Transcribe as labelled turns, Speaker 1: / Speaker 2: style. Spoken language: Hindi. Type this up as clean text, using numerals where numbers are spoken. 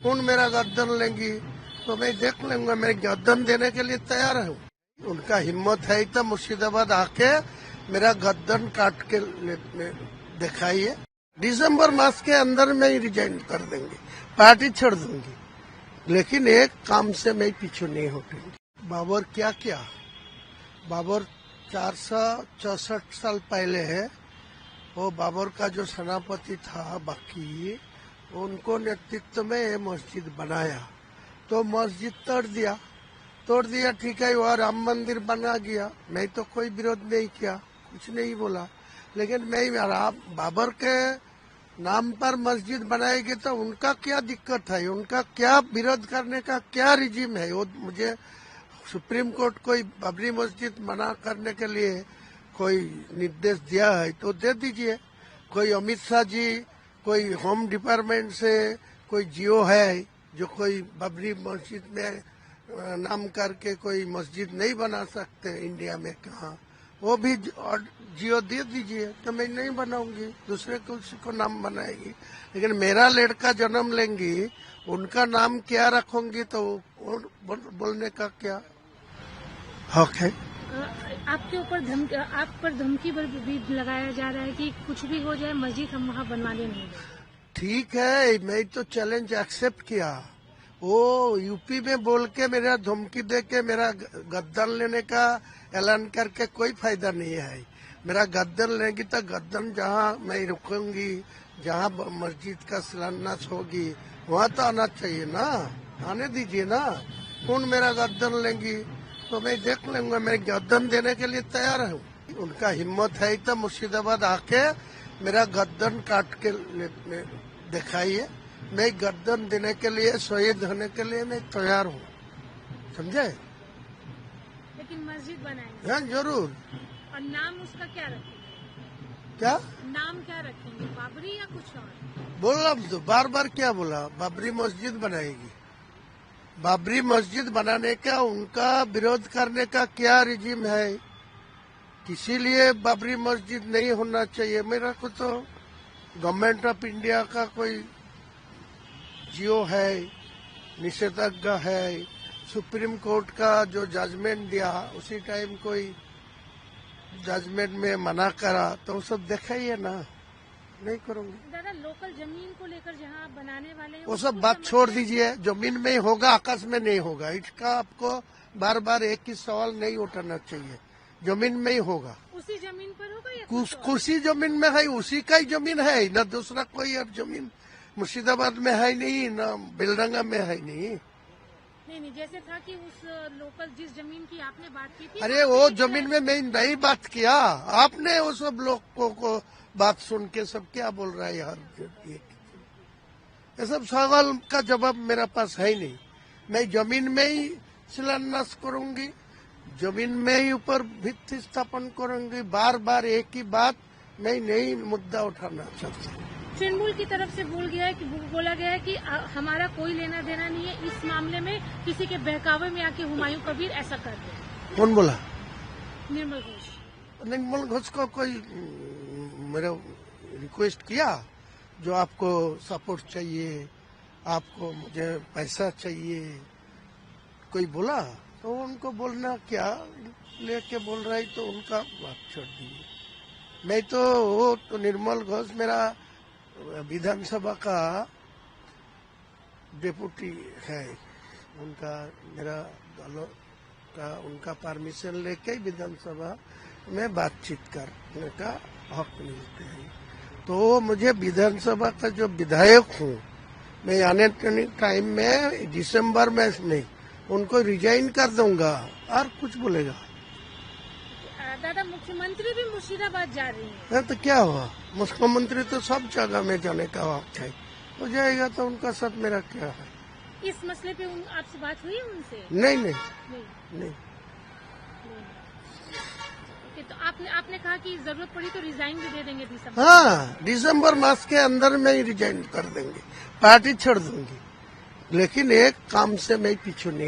Speaker 1: कौन मेरा गर्दन लेंगी तो मैं देख लूंगा, मैं गर्दन देने के लिए तैयार हूँ। उनका हिम्मत है तो मुर्शिदाबाद आके मेरा गर्दन काट के दिखाइए। दिसंबर मास के अंदर में ही रिजाइन कर देंगे, पार्टी छोड़ दूंगी, लेकिन एक काम से मैं पीछे नहीं हटूंगी। बाबर क्या किया, बाबर 464 साल पहले है, वो बाबर का जो सेनापति था बाकी, उनको नेतृत्व में ये मस्जिद बनाया, तो मस्जिद तोड़ दिया ठीक है, वहाँ राम मंदिर बना गया। मैं तो कोई विरोध नहीं किया, कुछ नहीं बोला, लेकिन मैं बाबर के नाम पर मस्जिद बनाएगी तो उनका क्या दिक्कत है, उनका क्या विरोध करने का क्या रिजीम है। वो मुझे सुप्रीम कोर्ट कोई बाबरी मस्जिद मना करने के लिए कोई निर्देश दिया है तो दे दीजिए। कोई अमित शाह जी, कोई होम डिपार्टमेंट से कोई जियो है जो कोई बाबरी मस्जिद में नाम करके कोई मस्जिद नहीं बना सकते इंडिया में, कहाँ वो भी जियो दे दीजिए, तो मैं नहीं बनाऊंगी, दूसरे किसी को नाम बनाएगी। लेकिन मेरा लड़का जन्म लेंगी, उनका नाम क्या रखूंगी तो बोलने का क्या हक है।
Speaker 2: आपके ऊपर आप पर धमकी भी लगाया जा रहा है कि कुछ भी हो जाए मस्जिद हम वहाँ बनवाने नहीं देंगे।
Speaker 1: ठीक है, मैं तो चैलेंज एक्सेप्ट किया। वो यूपी में बोल के मेरा धमकी दे के मेरा गद्दन लेने का ऐलान करके कोई फायदा नहीं है। मेरा गद्दन लेंगी तो गद्दन जहाँ मैं रुकूंगी, जहाँ मस्जिद का शिलान्यास होगी वहाँ तो आना चाहिए ना, आने दीजिए ना। कौन मेरा गद्दन लेंगी तो मैं देख लूंगा, मैं गर्दन देने के लिए तैयार हूँ। उनका हिम्मत है तो मुर्शिदाबाद आके मेरा गर्दन काट के दिखाइए। मैं गर्दन देने के लिए, शहीद होने के लिए मैं तैयार हूँ, समझे।
Speaker 2: लेकिन मस्जिद बनाएंगे?
Speaker 1: हाँ जरूर।
Speaker 2: और नाम उसका क्या रखेंगे?
Speaker 1: क्या
Speaker 2: नाम क्या रखेंगे, बाबरी या कुछ और?
Speaker 1: बोला तो बार क्या बोला, बाबरी मस्जिद बनाएगी। बाबरी मस्जिद बनाने का उनका विरोध करने का क्या रिजीम है, इसीलिए बाबरी मस्जिद नहीं होना चाहिए। मेरा को तो गवर्नमेंट ऑफ इंडिया का कोई जियो है, निषेधाज्ञा है, सुप्रीम कोर्ट का जो जजमेंट दिया उसी टाइम कोई जजमेंट में मना करा तो सब देखा ही है ना, नहीं करूंगी।
Speaker 2: दादा, लोकल जमीन को लेकर जहाँ आप बनाने वाले हैं
Speaker 1: वो सब बात छोड़ दीजिए, जमीन में ही होगा, आकाश में नहीं होगा। इसका आपको बार बार एक ही सवाल नहीं उठाना चाहिए, जमीन में ही होगा।
Speaker 2: उसी जमीन पर होगा या
Speaker 1: उसी जमीन में है, उसी का ही जमीन है ना, दूसरा कोई अब जमीन मुर्शिदाबाद में है नहीं, ना बेलडंगा में है नहीं।
Speaker 2: नहीं, जैसे था कि उस लोकल जिस जमीन की आपने बात की थी,
Speaker 1: अरे वो जमीन में मैं नहीं बात किया, आपने वो सब लोग को बात सुन के सब क्या बोल रहा है यार। ये सब सवाल का जवाब मेरे पास है नहीं। मैं जमीन में ही शिलान्यास करूंगी, जमीन में ही ऊपर भित्ति स्थापन करूंगी। बार एक ही बात मैं नहीं मुद्दा उठाना चाहता।
Speaker 2: तृणमूल की तरफ से बोला गया है कि हमारा कोई लेना देना नहीं है इस मामले में, किसी के बहकावे में आके हुमायूं कबीर ऐसा कर दे।
Speaker 1: कौन बोला?
Speaker 2: निर्मल घोष।
Speaker 1: निर्मल घोष को कोई मेरा रिक्वेस्ट किया जो आपको सपोर्ट चाहिए, आपको मुझे पैसा चाहिए, कोई बोला तो उनको बोलना क्या लेके बोल रहा है तो उनका बात छोड़ दीजिए। मैं तो वो तो निर्मल घोष मेरा विधानसभा का डिप्टी है, उनका मेरा दलों का उनका परमिशन लेके विधानसभा में बातचीत करने का हक मिलते हैं। तो मुझे विधानसभा का जो विधायक हूँ, मैं आने टाइम में दिसंबर में नहीं उनको रिजाइन कर दूंगा और कुछ बोलेगा।
Speaker 2: दादा, मुख्यमंत्री भी मुर्शिदाबाद जा रही है
Speaker 1: तो क्या हुआ, मुख्यमंत्री तो सब जगह में जाने का हक है, हो जाएगा तो उनका साथ मेरा क्या है।
Speaker 2: इस मसले पे आपसे बात हुई है उनसे?
Speaker 1: नहीं।
Speaker 2: तो आपने कहा कि जरूरत पड़ी तो रिजाइन भी दे देंगे दिसंबर।
Speaker 1: हाँ, दिसंबर मास के अंदर में ही रिजाइन कर देंगे, पार्टी छोड़ दूंगी, लेकिन एक काम से मैं पीछे नहीं